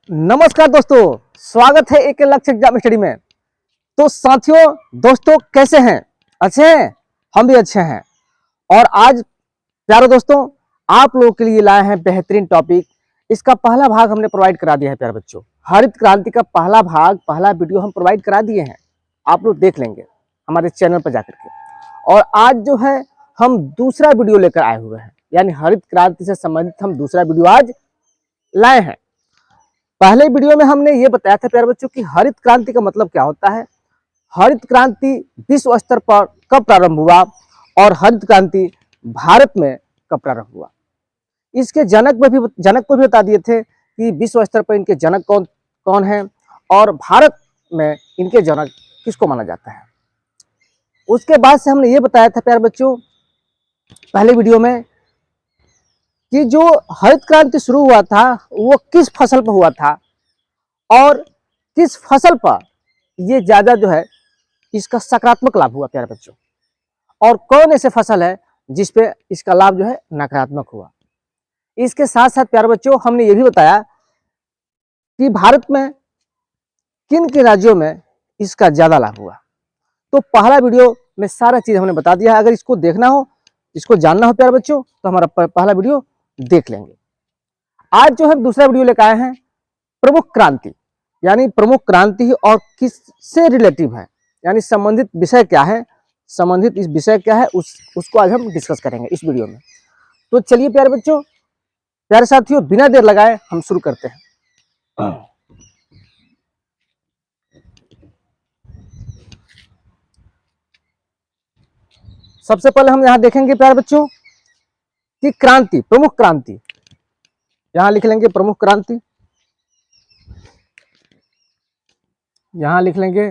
नमस्कार दोस्तों, स्वागत है एक लक्ष्य एग्जाम स्टडी में। तो साथियों, दोस्तों कैसे हैं? अच्छे हैं? हम भी अच्छे हैं। और आज प्यारे दोस्तों, आप लोगों के लिए लाए हैं बेहतरीन टॉपिक। इसका पहला भाग हमने प्रोवाइड करा दिया है प्यारे बच्चों। हरित क्रांति का पहला भाग, पहला वीडियो हम प्रोवाइड करा दिए हैं। आप लोग देख लेंगे हमारे चैनल पर जाकर के। और आज जो है हम दूसरा वीडियो लेकर आए हुए हैं, यानी हरित क्रांति से संबंधित हम दूसरा वीडियो आज लाए हैं। पहले वीडियो में हमने ये बताया था प्यारे बच्चों कि हरित क्रांति का मतलब क्या होता है, हरित क्रांति विश्व स्तर पर कब प्रारंभ हुआ और हरित क्रांति भारत में कब प्रारंभ हुआ। इसके जनक को भी बता दिए थे कि विश्व स्तर पर इनके जनक कौन कौन है और भारत में इनके जनक किसको माना जाता है। उसके बाद से हमने ये बताया था प्यारे बच्चों पहले वीडियो में कि जो हरित क्रांति शुरू हुआ था वो किस फसल पर हुआ था और किस फसल पर ये ज्यादा जो है इसका सकारात्मक लाभ हुआ प्यारे बच्चों, और कौन ऐसे फसल है जिसपे इसका लाभ जो है नकारात्मक हुआ। इसके साथ साथ प्यारे बच्चों हमने ये भी बताया कि भारत में किन किन राज्यों में इसका ज्यादा लाभ हुआ। तो पहला वीडियो में सारा चीज हमने बता दिया है। अगर इसको देखना हो, इसको जानना हो प्यारे बच्चों, तो हमारा पहला वीडियो देख लेंगे। आज जो है दूसरा वीडियो लेकर आए हैं प्रमुख क्रांति, यानी प्रमुख क्रांति और किससे रिलेटिव है, यानी संबंधित विषय क्या है, संबंधित इस विषय क्या है उसको आज हम डिस्कस करेंगे इस वीडियो में। तो चलिए प्यारे बच्चों, प्यारे साथियों, बिना देर लगाए हम शुरू करते हैं। सबसे पहले हम यहां देखेंगे प्यारे बच्चों कि क्रांति, प्रमुख क्रांति, यहां लिख लेंगे प्रमुख क्रांति, यहां लिख लेंगे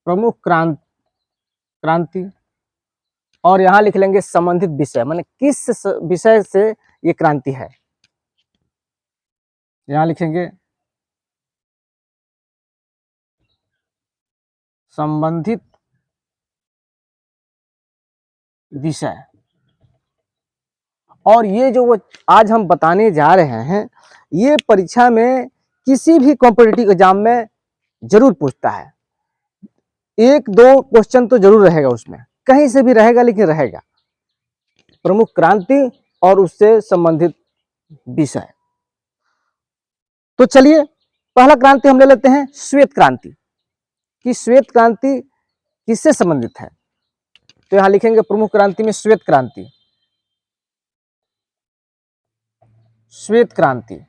प्रमुख क्रांति, और यहां लिख लेंगे संबंधित विषय, माने किस विषय से ये क्रांति है। यहां लिखेंगे संबंधित विषय। और ये जो वो आज हम बताने जा रहे हैं, ये परीक्षा में किसी भी कॉम्पिटिटिव एग्जाम में जरूर पूछता है। एक दो क्वेश्चन तो जरूर रहेगा उसमें, कहीं से भी रहेगा लेकिन रहेगा। प्रमुख क्रांति और उससे संबंधित विषय। तो चलिए पहला क्रांति हम ले लेते हैं श्वेत क्रांति, कि श्वेत क्रांति किससे संबंधित है। तो यहां लिखेंगे प्रमुख क्रांति में श्वेत क्रांति, श्वेत क्रांति,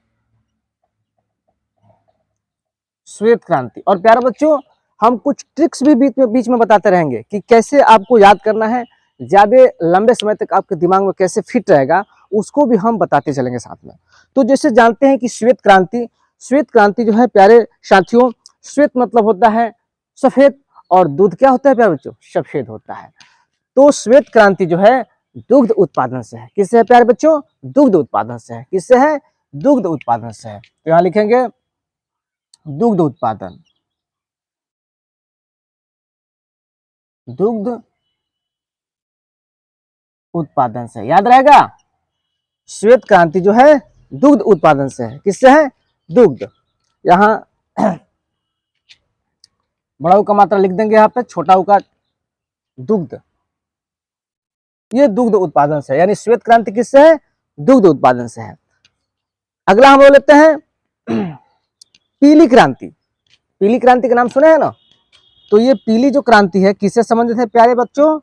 श्वेत क्रांति। और प्यारे बच्चों, हम कुछ ट्रिक्स भी बीच में बताते रहेंगे कि कैसे आपको याद करना है, ज्यादा लंबे समय तक आपके दिमाग में कैसे फिट रहेगा, उसको भी हम बताते चलेंगे साथ में। तो जैसे जानते हैं कि श्वेत क्रांति, श्वेत क्रांति जो है प्यारे साथियों, श्वेत मतलब होता है सफेद, और दूध क्या होता है प्यारे बच्चों, सफेद होता है। तो श्वेत क्रांति जो है दुग्ध उत्पादन से है। किससे है प्यारे बच्चों? दुग्ध उत्पादन से है। किससे है? दुग्ध उत्पादन से है। तो यहां लिखेंगे दुग्ध उत्पादन, दुग्ध उत्पादन से, याद रहेगा। श्वेत क्रांति जो है दुग्ध उत्पादन से है। किससे है? दुग्ध। यहां बड़ा ऊ का मात्रा लिख देंगे, यहाँ पे छोटा ऊ का दुग्ध, ये दुग्ध उत्पादन से, यानी श्वेत क्रांति किससे है? दुग्ध उत्पादन से है। अगला हम लोग लेते हैं पीली क्रांति। पीली क्रांति का नाम सुने हैं ना। तो ये पीली जो क्रांति है किससे संबंधित है प्यारे बच्चों?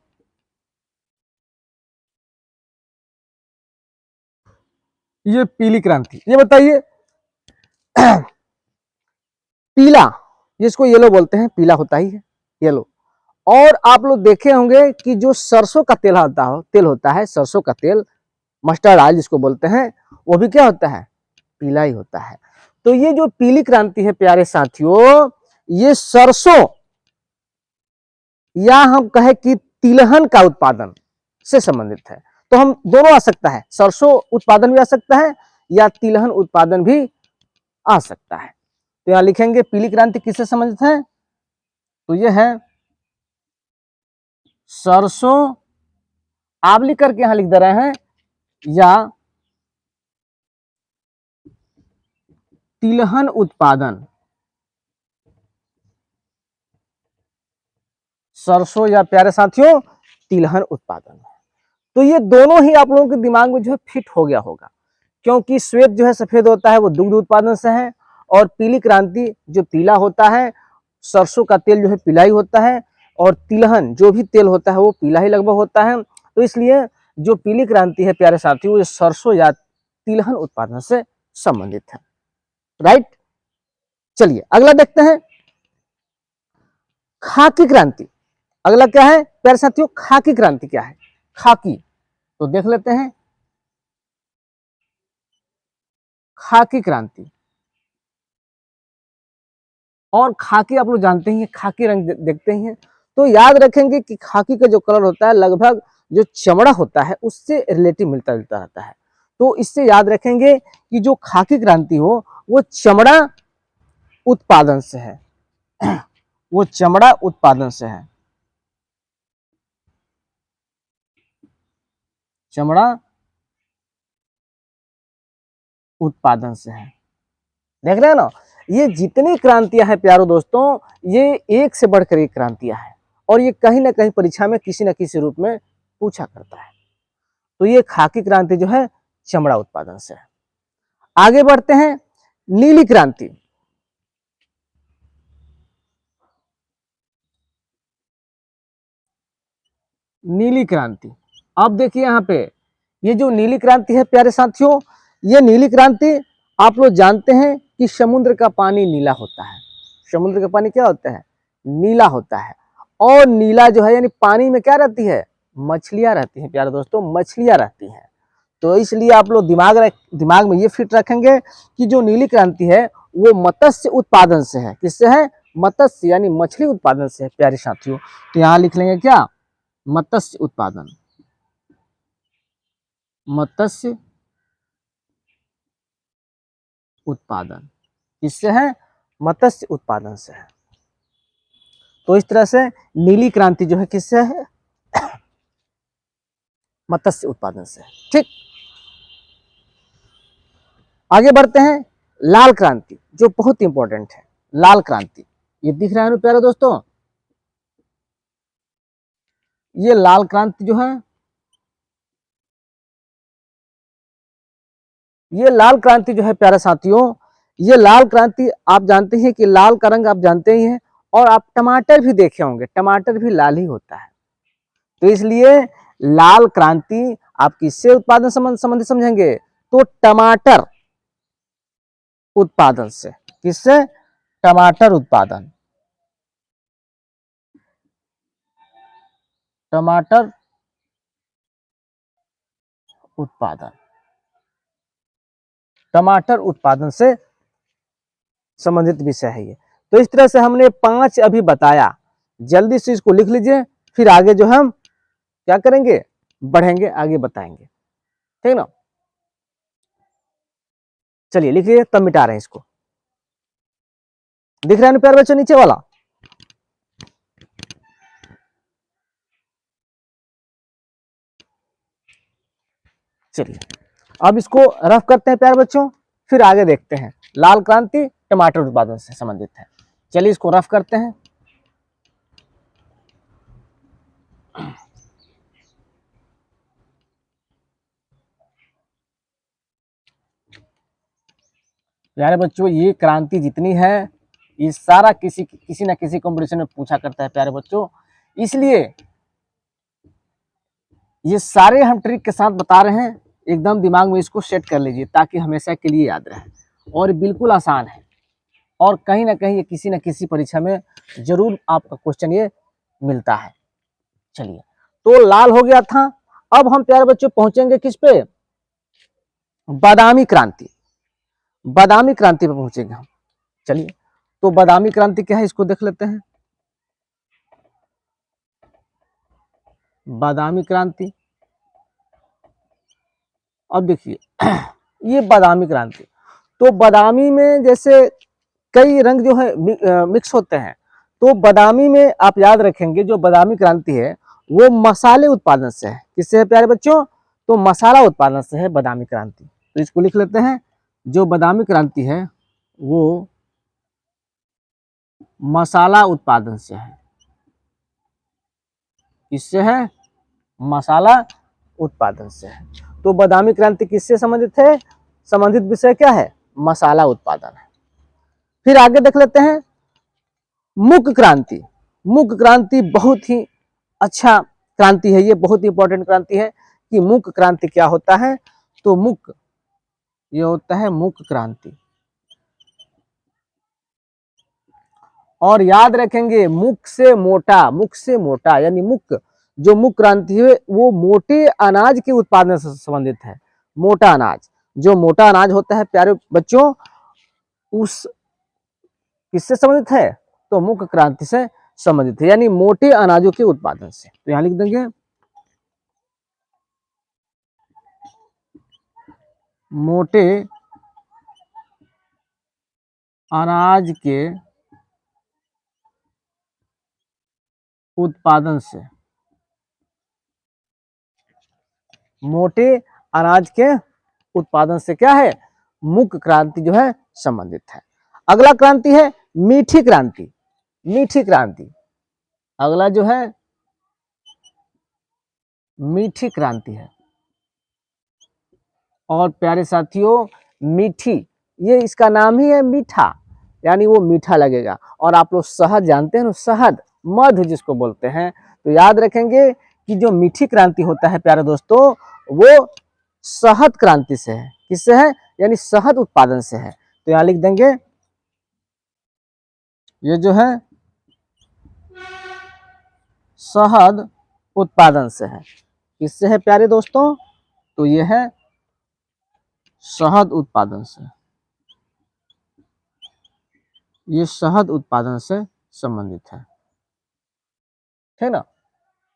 ये पीली क्रांति, ये बताइए पीला, जिसको येलो बोलते हैं, पीला होता ही है येलो। और आप लोग देखे होंगे कि जो सरसों का तेल होता है, सरसों का तेल, मस्टर्ड ऑयल जिसको बोलते हैं, वो भी क्या होता है? पीला ही होता है। तो ये जो पीली क्रांति है प्यारे साथियों, ये सरसों या हम कहे कि तिलहन का उत्पादन से संबंधित है। तो हम दोनों आ सकता है, सरसों उत्पादन भी आ सकता है या तिलहन उत्पादन भी आ सकता है। तो यहां लिखेंगे पीली क्रांति किससे संबंधित है? तो ये है सरसों आप लिख करके यहां लिख दे रहे हैं या तिलहन उत्पादन, सरसों या प्यारे साथियों तिलहन उत्पादन। तो ये दोनों ही आप लोगों के दिमाग में जो है फिट हो गया होगा, क्योंकि श्वेत जो है सफेद होता है वो दुग्ध उत्पादन से है, और पीली क्रांति जो पीला होता है, सरसों का तेल जो है पीला ही होता है, और तिलहन जो भी तेल होता है वो पीला ही लगभग होता है। तो इसलिए जो पीली क्रांति है प्यारे साथियों वो सरसों या तिलहन उत्पादन से संबंधित है। राइट, चलिए अगला देखते हैं खाकी क्रांति। अगला क्या है प्यारे साथियों, खाकी क्रांति क्या है? खाकी, तो देख लेते हैं खाकी क्रांति। और खाकी आप लोग जानते ही हैं, खाकी रंग देखते ही हैं, तो याद रखेंगे कि खाकी का जो कलर होता है लगभग जो चमड़ा होता है उससे रिलेटिव मिलता जुलता रहता है। तो इससे याद रखेंगे कि जो खाकी क्रांति हो वो चमड़ा उत्पादन से है, वो चमड़ा उत्पादन से है, चमड़ा उत्पादन से है। देख रहे हैं ना, ये जितनी क्रांतियां हैं प्यारो दोस्तों, ये एक से बढ़कर एक क्रांतियां हैं, और ये कहीं ना कहीं परीक्षा में किसी न किसी रूप में पूछा करता है। तो ये खाकी क्रांति जो है चमड़ा उत्पादन से है। आगे बढ़ते हैं नीली क्रांति। नीली क्रांति, अब देखिए यहाँ पे ये जो नीली क्रांति है प्यारे साथियों, ये नीली क्रांति आप लोग जानते हैं कि समुद्र का पानी नीला होता है। समुद्र का पानी क्या होता है? नीला होता है। और नीला जो है यानी पानी में क्या रहती है? मछलियां रहती हैं प्यारे दोस्तों, मछलियां रहती हैं। तो इसलिए आप लोग दिमाग में ये फिट रखेंगे कि जो नीली क्रांति है वो मत्स्य उत्पादन से है। किससे है? मत्स्य यानी मछली उत्पादन से है प्यारे साथियों। तो यहाँ लिख लेंगे क्या? मत्स्य उत्पादन, मत्स्य उत्पादन किससे है? मत्स्य उत्पादन से है। तो इस तरह से नीली क्रांति जो है किससे है? मत्स्य उत्पादन से। ठीक, आगे बढ़ते हैं लाल क्रांति, जो बहुत इंपॉर्टेंट है। लाल क्रांति, ये दिख रहा है ना प्यारे दोस्तों, ये लाल क्रांति जो है, ये लाल क्रांति जो है प्यारे साथियों, ये लाल क्रांति आप जानते हैं कि लाल का रंग आप जानते ही हैं, और आप टमाटर भी देखे होंगे, टमाटर भी लाल ही होता है। तो इसलिए लाल क्रांति आप किससे उत्पादन संबंधित समझेंगे? तो टमाटर उत्पादन से। किससे? टमाटर उत्पादन, टमाटर उत्पादन, टमाटर उत्पादन से संबंधित विषय है ये। तो इस तरह से हमने 5 अभी बताया, जल्दी से इसको लिख लीजिए, फिर आगे जो हम क्या करेंगे, बढ़ेंगे, आगे बताएंगे। ठीक ना, चलिए लिखिए, तब मिटा रहे हैं इसको। दिख रहा है ना प्यारे बच्चों नीचे वाला? चलिए अब इसको रफ करते हैं प्यारे बच्चों, फिर आगे देखते हैं। लाल क्रांति टमाटर उत्पादन से संबंधित है। चलिए इसको रफ करते हैं। प्यारे बच्चों, ये क्रांति जितनी है ये सारा किसी ना किसी कंपटीशन में पूछा करता है प्यारे बच्चों, इसलिए ये सारे हम ट्रिक के साथ बता रहे हैं। एकदम दिमाग में इसको सेट कर लीजिए ताकि हमेशा के लिए याद रहे, और बिल्कुल आसान है, और कहीं ना कहीं ये किसी न किसी परीक्षा में जरूर आपका क्वेश्चन ये मिलता है। चलिए, तो लाल हो गया था। अब हम प्यारे बच्चों पहुंचेंगे किस पे? बादामी क्रांति। बादामी क्रांति पे पहुंचेंगे हम। चलिए, तो बादामी क्रांति क्या है इसको देख लेते हैं। बादामी क्रांति, अब देखिए ये बादामी क्रांति, तो बादामी में जैसे कई रंग जो है मिक्स होते हैं, तो बादामी में आप याद रखेंगे जो बादामी क्रांति है वो मसाले उत्पादन से है। किससे है प्यारे बच्चों? तो मसाला उत्पादन से है बादामी क्रांति। तो इसको लिख लेते हैं, जो बादामी क्रांति है वो मसाला उत्पादन से है। किससे है? मसाला उत्पादन से है। तो बादामी क्रांति किससे संबंधित है? संबंधित विषय क्या है? मसाला उत्पादन है। फिर आगे देख लेते हैं मूक क्रांति। मूक क्रांति बहुत ही अच्छा क्रांति है, ये बहुत ही इंपॉर्टेंट क्रांति है कि मूक क्रांति क्या होता है। तो मूक, ये होता है मूक क्रांति। और याद रखेंगे मुख से मोटा, मुख से मोटा यानी मुख, जो मुख क्रांति है वो मोटे अनाज के उत्पादन से संबंधित है। मोटा अनाज, जो मोटा अनाज होता है प्यारे बच्चों, उस किससे संबंधित है? तो मुख क्रांति से संबंधित है, यानी मोटे अनाजों के उत्पादन से। तो यहां लिख देंगे मोटे अनाज के उत्पादन से, मोटे अनाज के उत्पादन से क्या है? मुख क्रांति जो है संबंधित है। अगला क्रांति है मीठी क्रांति। मीठी क्रांति, अगला जो है मीठी क्रांति है। और प्यारे साथियों मीठी, ये इसका नाम ही है मीठा, यानी वो मीठा लगेगा। और आप लोग शहद जानते हैं ना, शहद, मध जिसको बोलते हैं। तो याद रखेंगे कि जो मीठी क्रांति होता है प्यारे दोस्तों, वो शहद क्रांति से है। किससे है? यानी शहद उत्पादन से है। तो यहां लिख देंगे ये जो है शहद उत्पादन से है। किससे है प्यारे दोस्तों? तो ये है शहद उत्पादन से, ये शहद उत्पादन से संबंधित है, है ना।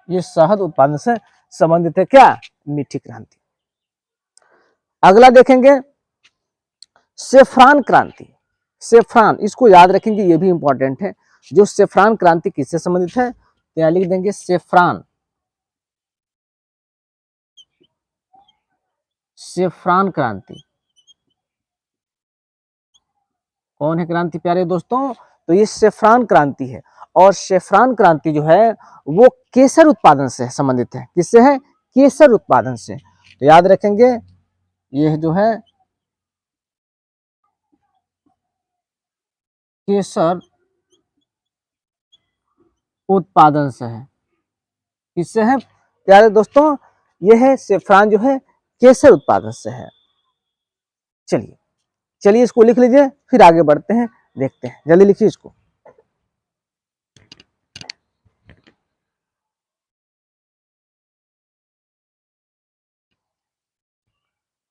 ये शहद उत्पादन से संबंधित है क्या? मीठी क्रांति। अगला देखेंगे सेफ्रान क्रांति। सेफ्रान, इसको याद रखेंगे, ये भी इंपॉर्टेंट है। जो सेफ्रान क्रांति किससे संबंधित है? तो यहां लिख देंगे सेफ्रान, सेफ्रान क्रांति। कौन है क्रांति प्यारे दोस्तों? तो ये सेफ्रान क्रांति है। और सेफ्रान क्रांति जो है वो केसर उत्पादन से संबंधित है। किससे है? केसर उत्पादन से। तो याद रखेंगे ये जो है केसर उत्पादन से है। किससे है प्यारे दोस्तों? ये है सेफ्रान जो है केसर उत्पादन से है। चलिए चलिए इसको लिख लीजिए, फिर आगे बढ़ते हैं, देखते हैं। जल्दी लिखिए इसको।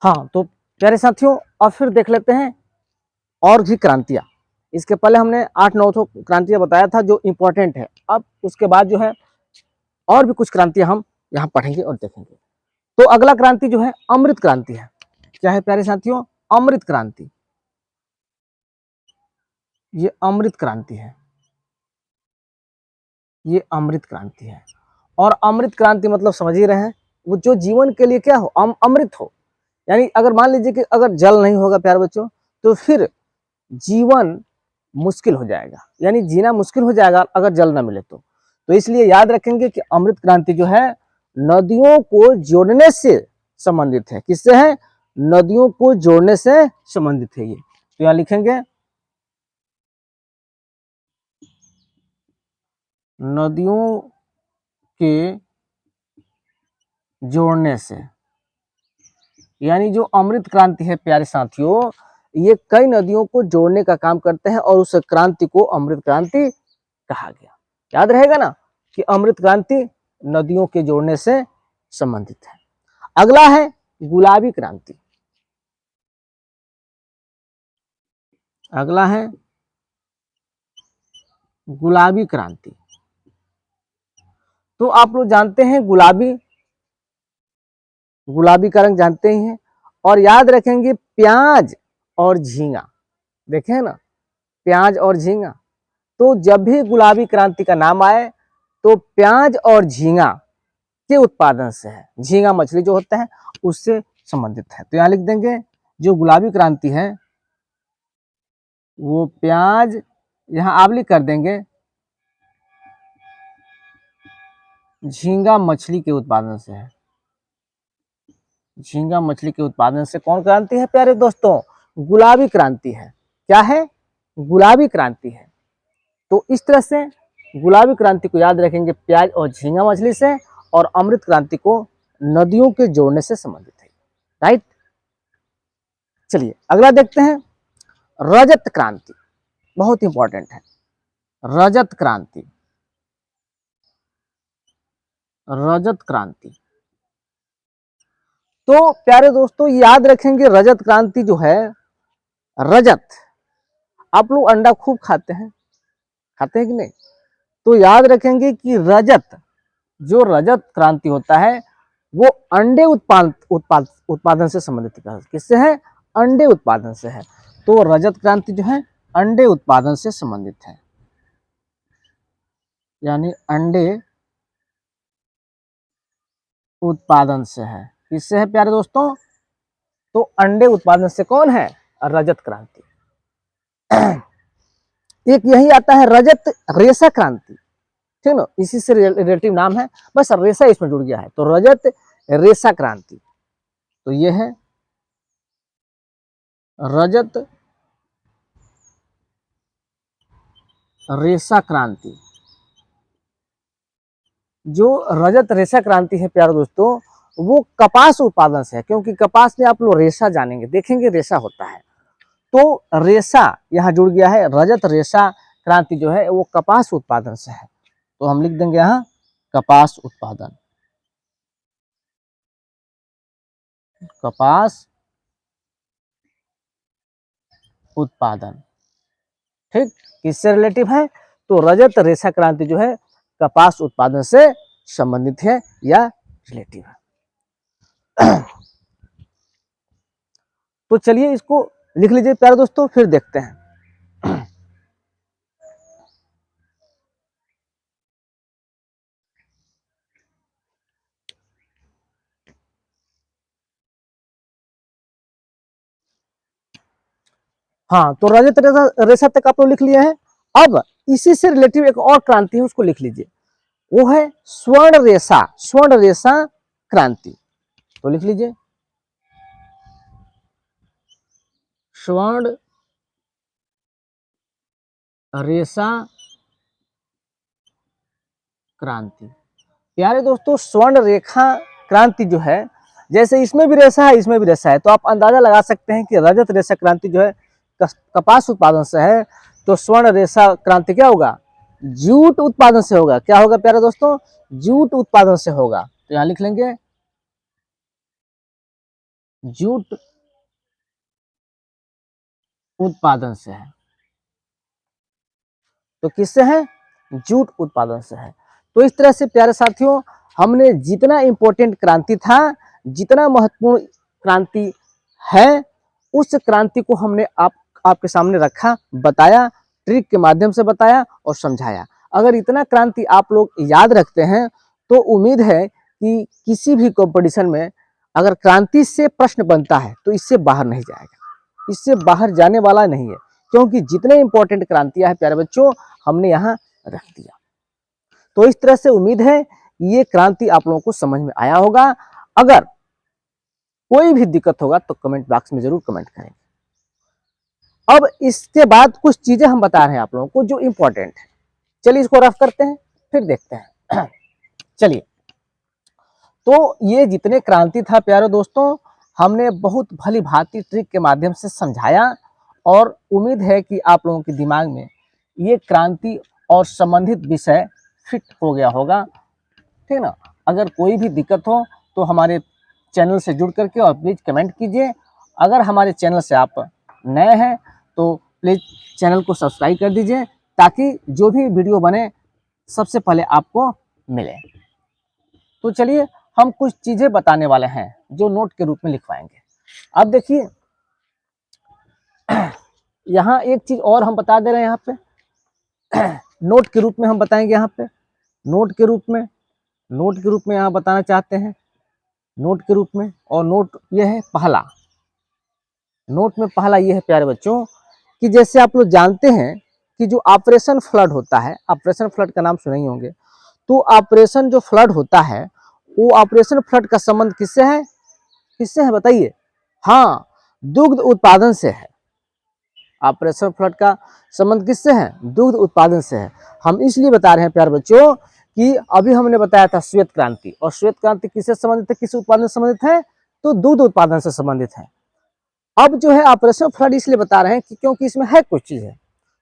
हाँ तो प्यारे साथियों अब फिर देख लेते हैं और भी क्रांतियां। इसके पहले हमने 8-9 तो क्रांतियां बताया था जो इंपॉर्टेंट है। अब उसके बाद जो है और भी कुछ क्रांतियां हम यहाँ पढ़ेंगे और देखेंगे। तो अगला क्रांति जो है अमृत क्रांति है। क्या है प्यारे साथियों? अमृत क्रांति। ये अमृत क्रांति है, ये अमृत क्रांति है। और अमृत क्रांति मतलब समझ ही रहे हैं, वो जो जीवन के लिए क्या हो? अमृत हो। यानी अगर मान लीजिए कि अगर जल नहीं होगा प्यारे बच्चों, तो फिर जीवन मुश्किल हो जाएगा, यानी जीना मुश्किल हो जाएगा अगर जल ना मिले तो इसलिए याद रखेंगे कि अमृत क्रांति जो है नदियों को जोड़ने से संबंधित है। किससे है? नदियों को जोड़ने से संबंधित है ये। तो यहां लिखेंगे नदियों के जोड़ने से। यानी जो अमृत क्रांति है प्यारे साथियों, ये कई नदियों को जोड़ने का काम करते हैं और उस क्रांति को अमृत क्रांति कहा गया। याद रहेगा ना कि अमृत क्रांति नदियों के जोड़ने से संबंधित है। अगला है गुलाबी क्रांति। अगला है गुलाबी क्रांति। तो आप लोग जानते हैं गुलाबी, गुलाबी का रंग जानते ही हैं। और याद रखेंगे प्याज और झींगा, देखें ना, प्याज और झींगा। तो जब भी गुलाबी क्रांति का नाम आए तो प्याज और झींगा के उत्पादन से है, झींगा मछली जो होता है उससे संबंधित है। तो यहाँ लिख देंगे जो गुलाबी क्रांति है वो प्याज, यहाँ आवली कर देंगे, झींगा मछली के उत्पादन से है। झींगा मछली के उत्पादन से कौन क्रांति है प्यारे दोस्तों? गुलाबी क्रांति है। क्या है? गुलाबी क्रांति है। तो इस तरह से गुलाबी क्रांति को याद रखेंगे प्याज और झींगा मछली से, और अमृत क्रांति को नदियों के जोड़ने से संबंधित है। राइट, चलिए अगला देखते हैं, रजत क्रांति, बहुत इंपॉर्टेंट है। रजत क्रांति, रजत क्रांति, तो प्यारे दोस्तों याद रखेंगे रजत क्रांति जो है, रजत, आप लोग अंडा खूब खाते हैं कि नहीं? तो याद रखेंगे कि रजत, जो रजत क्रांति होता है वो अंडे उत्पादन से संबंधित है। किससे है? अंडे उत्पादन से है। तो रजत क्रांति जो है अंडे उत्पादन से संबंधित है, यानी अंडे उत्पादन से है। किससे है प्यारे दोस्तों? तो अंडे उत्पादन से कौन है? रजत क्रांति। एक यही आता है रजत रेशा क्रांति, ठीक ना, इसी से रिलेटिव नाम है, बस रेशा इसमें जुड़ गया है। तो रजत रेशा क्रांति, तो ये है रजत रेशा क्रांति। जो रजत रेशा क्रांति है प्यारे दोस्तों, वो कपास उत्पादन से है, क्योंकि कपास में आप लोग रेशा जानेंगे, देखेंगे रेशा होता है। तो रेशा यहाँ जुड़ गया है, रजत रेशा क्रांति जो है वो कपास उत्पादन से है। तो हम लिख देंगे यहाँ कपास उत्पादन, कपास उत्पादन, ठीक। किससे रिलेटिव है? तो रजत रेशा क्रांति जो है कपास उत्पादन से संबंधित है या रिलेटिव है। तो चलिए इसको लिख लीजिए प्यारे दोस्तों, फिर देखते हैं। हाँ, तो रजत रेशा तक आप लोग लिख लिए हैं। अब इसी से रिलेटिव एक और क्रांति है, उसको लिख लीजिए, वो है स्वर्ण रेशा, स्वर्ण रेशा क्रांति। तो लिख लीजिए स्वर्ण रेशा क्रांति। प्यारे दोस्तों स्वर्ण रेखा क्रांति जो है, जैसे इसमें भी रेशा है इसमें भी रेशा है, तो आप अंदाजा लगा सकते हैं कि रजत रेशा क्रांति जो है कपास उत्पादन से है, तो स्वर्ण रेशा क्रांति क्या होगा? जूट उत्पादन से होगा। क्या होगा प्यारे दोस्तों? जूट उत्पादन से होगा। तो यहां लिख लेंगे जूट उत्पादन से है। तो किससे है? जूट उत्पादन से है। तो इस तरह से प्यारे साथियों हमने जितना इंपॉर्टेंट क्रांति था, जितना महत्वपूर्ण क्रांति है, उस क्रांति को हमने आपके सामने रखा, बताया, ट्रिक के माध्यम से बताया और समझाया। अगर इतना क्रांति आप लोग याद रखते हैं तो उम्मीद है कि किसी भी कंपटीशन में अगर क्रांति से प्रश्न बनता है तो इससे बाहर नहीं जाएगा, इससे बाहर जाने वाला नहीं है, क्योंकि जितने इंपॉर्टेंट क्रांतियां हैं प्यारे बच्चों हमने यहाँ रख दिया। तो इस तरह से उम्मीद है ये क्रांति आप लोगों को समझ में आया होगा। अगर कोई भी दिक्कत होगा तो कमेंट बॉक्स में जरूर कमेंट करें। अब इसके बाद कुछ चीजें हम बता रहे हैं आप लोगों को जो इंपॉर्टेंट है। चलिए इसको रफ करते हैं फिर देखते हैं। चलिए, तो ये जितने क्रांति था प्यारे दोस्तों हमने बहुत भली भांति ट्रिक के माध्यम से समझाया, और उम्मीद है कि आप लोगों के दिमाग में ये क्रांति और संबंधित विषय फिट हो गया होगा, ठीक ना। अगर कोई भी दिक्कत हो तो हमारे चैनल से जुड़ करके और प्लीज़ कमेंट कीजिए। अगर हमारे चैनल से आप नए हैं तो प्लीज़ चैनल को सब्सक्राइब कर दीजिए, ताकि जो भी वीडियो बने सबसे पहले आपको मिले। तो चलिए हम कुछ चीज़ें बताने वाले हैं जो नोट के रूप में लिखवाएंगे। अब देखिए यहाँ एक चीज़ और हम बता दे रहे हैं, यहाँ पे नोट के रूप में हम बताएंगे। यहाँ पे नोट के रूप में नोट के रूप में यहाँ बताना चाहते हैं, नोट के रूप में। और नोट ये है पहला, नोट में पहला ये है प्यारे बच्चों कि जैसे आप लोग जानते हैं कि जो ऑपरेशन फ्लड होता है, ऑपरेशन फ्लड का नाम सुने ही होंगे, तो ऑपरेशन जो फ्लड होता है वो ऑपरेशन फ्लड का संबंध किससे है, किससे है बताइए? हाँ, दुग्ध उत्पादन से है। ऑपरेशन फ्लड का संबंध किससे है? दुग्ध उत्पादन से है। हम इसलिए बता रहे हैं प्यारे बच्चों कि अभी हमने बताया था श्वेत क्रांति, और श्वेत क्रांति किससे संबंधित है, किस उत्पादन से संबंधित है? तो दुग्ध उत्पादन से संबंधित है। अब जो है ऑपरेशन फ्लड इसलिए बता रहे हैं कि क्योंकि इसमें है कुछ चीज है,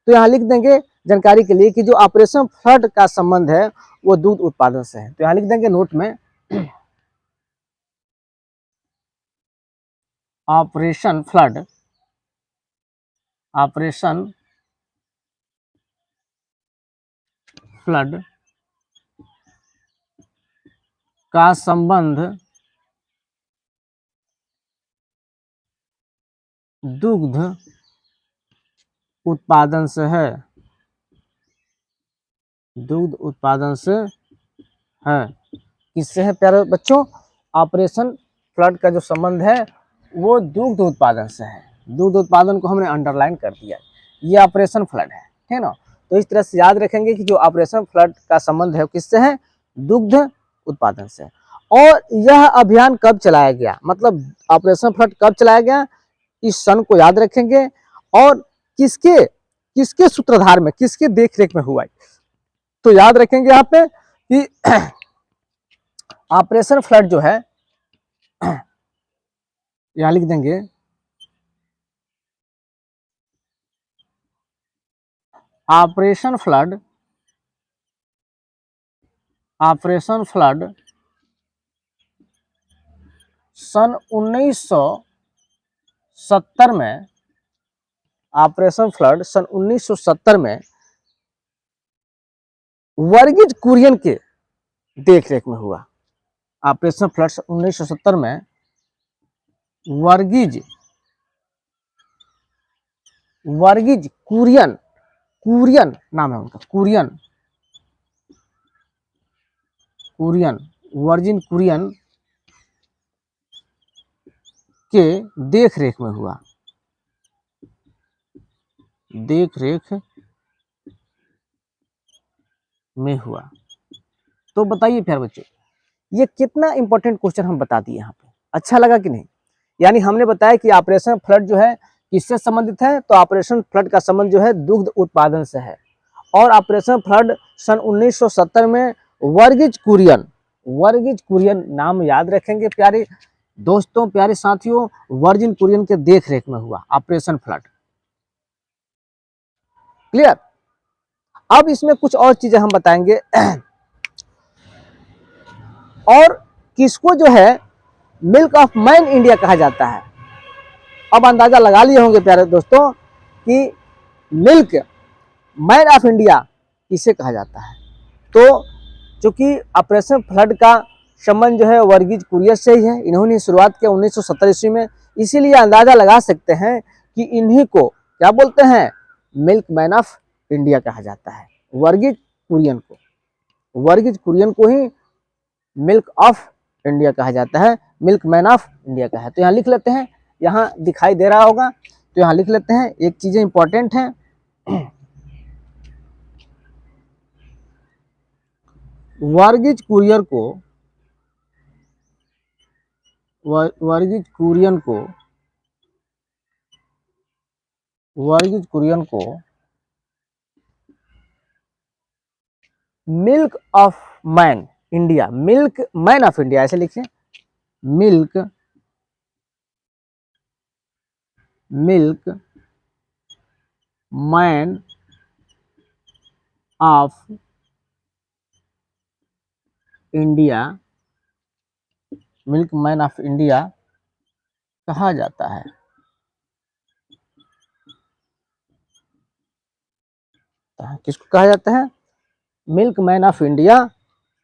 तो यहाँ लिख देंगे जानकारी के लिए कि जो ऑपरेशन फ्लड का संबंध है वो दूध उत्पादन से है। तो यहाँ लिख देंगे नोट में ऑपरेशन फ्लड, ऑपरेशन फ्लड का संबंध दुग्ध उत्पादन से है, दुग्ध उत्पादन से है। किससे है प्यारे बच्चों? ऑपरेशन फ्लड का जो संबंध है वो दुग्ध उत्पादन से है। दुग्ध उत्पादन को हमने अंडरलाइन कर दिया, ये ऑपरेशन फ्लड है ना। तो इस तरह से याद रखेंगे कि जो ऑपरेशन फ्लड का संबंध है किससे है? दुग्ध उत्पादन से। और यह अभियान कब चलाया गया, मतलब ऑपरेशन फ्लड कब चलाया गया, इस सन को याद रखेंगे। और किसके किसके सूत्रधार में, किसके देखरेख में हुआ, तो याद रखेंगे यहाँ पे कि ऑपरेशन फ्लड जो है, यहां लिख देंगे ऑपरेशन फ्लड, ऑपरेशन फ्लड सन 1970 में, ऑपरेशन फ्लड सन 1970 में वर्गीज कुरियन के देखरेख में हुआ। ऑपरेशन फ्लड 1970 में वर्गीज वर्गीज कुरियन, कुरियन नाम है उनका, कुरियन, कुरियन, वर्जिन कुरियन के देखरेख में हुआ, देखरेख में हुआ। तो बताइए प्यारे बच्चों, ये कितना इंपॉर्टेंट क्वेश्चन हम बता दिए यहाँ पे, अच्छा लगा कि नहीं? यानी हमने बताया कि ऑपरेशन फ्लड जो है किससे संबंधित है, तो ऑपरेशन फ्लड का संबंध जो है दुग्ध उत्पादन से है। और ऑपरेशन फ्लड सन 1970 में वर्गीज कुरियन, वर्गीज कुरियन नाम याद रखेंगे प्यारे दोस्तों, प्यारे साथियों, वर्जिन कुरियन के देखरेख में हुआ ऑपरेशन फ्लड। क्लियर? अब इसमें कुछ और चीजें हम बताएंगे। और किसको जो है मिल्क ऑफ मैन इंडिया कहा जाता है? अब अंदाजा लगा लिए होंगे प्यारे दोस्तों कि मिल्क मैन ऑफ इंडिया किसे कहा जाता है। तो चूंकि ऑपरेशन फ्लड का संबंध जो है वर्गीज कुरियन से ही है, इन्होंने शुरुआत किया 1970 ईस्वी में, इसीलिए अंदाजा लगा सकते हैं कि इन्हीं को क्या बोलते हैं, मिल्क मैन ऑफ इंडिया कहा जाता है। वर्गीज कुरियन को, वर्गीज कुरियन को ही मिल्क ऑफ इंडिया कहा जाता है, मिल्क मैन ऑफ इंडिया का है। तो यहाँ लिख लेते हैं, यहाँ दिखाई दे रहा होगा, तो यहाँ लिख लेते हैं, एक चीजें इंपॉर्टेंट है। वर्गीज कुरियन को, वर्गीज कुरियन को, वर्गीज कुरियन को milk of man India, milk man of India ऐसे लिखिए, milk, milk man of India, milk man of India कहा जाता है। किसको कहा जाता है? मिल्क मैन ऑफ इंडिया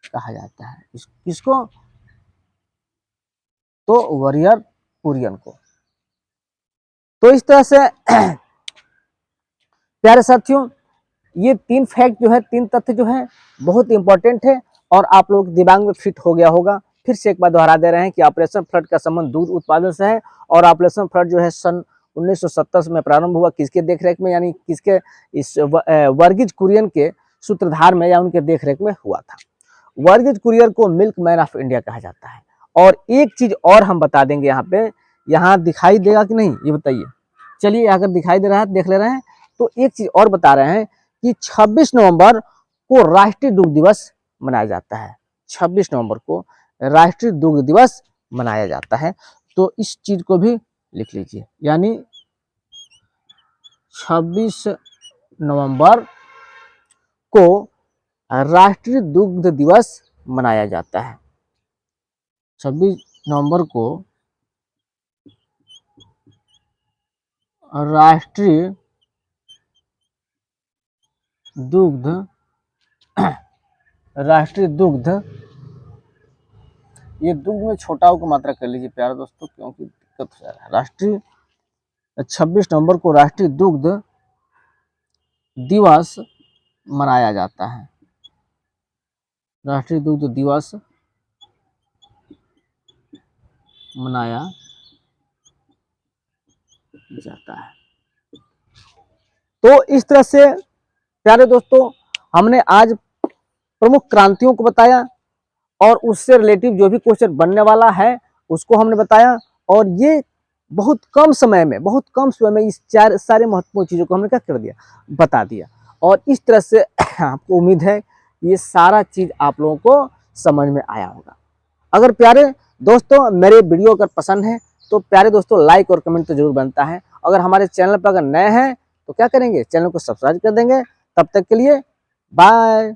कहा जाता है। किसको? तो वॉरियर कुरियन को। तो इस तरह से प्यारे साथियों, ये तीन फैक्ट जो है, तीन तथ्य जो है बहुत इंपॉर्टेंट है, और आप लोग दिमाग में फिट हो गया होगा। फिर से एक बार दोहरा दे रहे हैं कि ऑपरेशन फ्लड का संबंध दूध उत्पादन से है और ऑपरेशन फ्लड जो है सन 1970 में प्रारंभ हुआ, किसके देखरेख में, यानी किसके, इस वर्गीज कुरियन के सूत्रधार में या उनके देखरेख में हुआ था। वर्गीज कुरियन को मिल्क मैन ऑफ इंडिया कहा जाता है। और एक चीज और हम बता देंगे, यहाँ पे, यहाँ दिखाई देगा कि नहीं ये बताइए। चलिए अगर दिखाई दे रहा है देख ले रहे हैं। तो एक चीज और बता रहे हैं कि 26 नवंबर को राष्ट्रीय दुग्ध दिवस मनाया जाता है। 26 नवंबर को राष्ट्रीय दुग्ध दिवस मनाया जाता है। तो इस चीज को भी लिख लीजिए, यानी 26 नवंबर को राष्ट्रीय दुग्ध दिवस मनाया जाता है। 26 नवंबर को राष्ट्रीय दुग्ध ये दुग्ध में छोटा को मात्रा कर लीजिए प्यारे दोस्तों, क्योंकि दिक्कत हो जा रहा है। राष्ट्रीय 26 नवंबर को राष्ट्रीय दुग्ध दिवस मनाया जाता है। राष्ट्रीय दुग्ध दिवस मनाया जाता है। तो इस तरह से प्यारे दोस्तों हमने आज प्रमुख क्रांतियों को बताया और उससे रिलेटिव जो भी क्वेश्चन बनने वाला है उसको हमने बताया। और ये बहुत कम समय में इस चार सारे महत्वपूर्ण चीजों को हमने क्या कर दिया, बता दिया। और इस तरह से आपको उम्मीद है ये सारा चीज आप लोगों को समझ में आया होगा। अगर प्यारे दोस्तों मेरे वीडियो अगर पसंद है तो प्यारे दोस्तों लाइक और कमेंट तो जरूर बनता है। अगर हमारे चैनल पर अगर नए हैं तो क्या करेंगे, चैनल को सब्सक्राइब कर देंगे। तब तक के लिए बाय।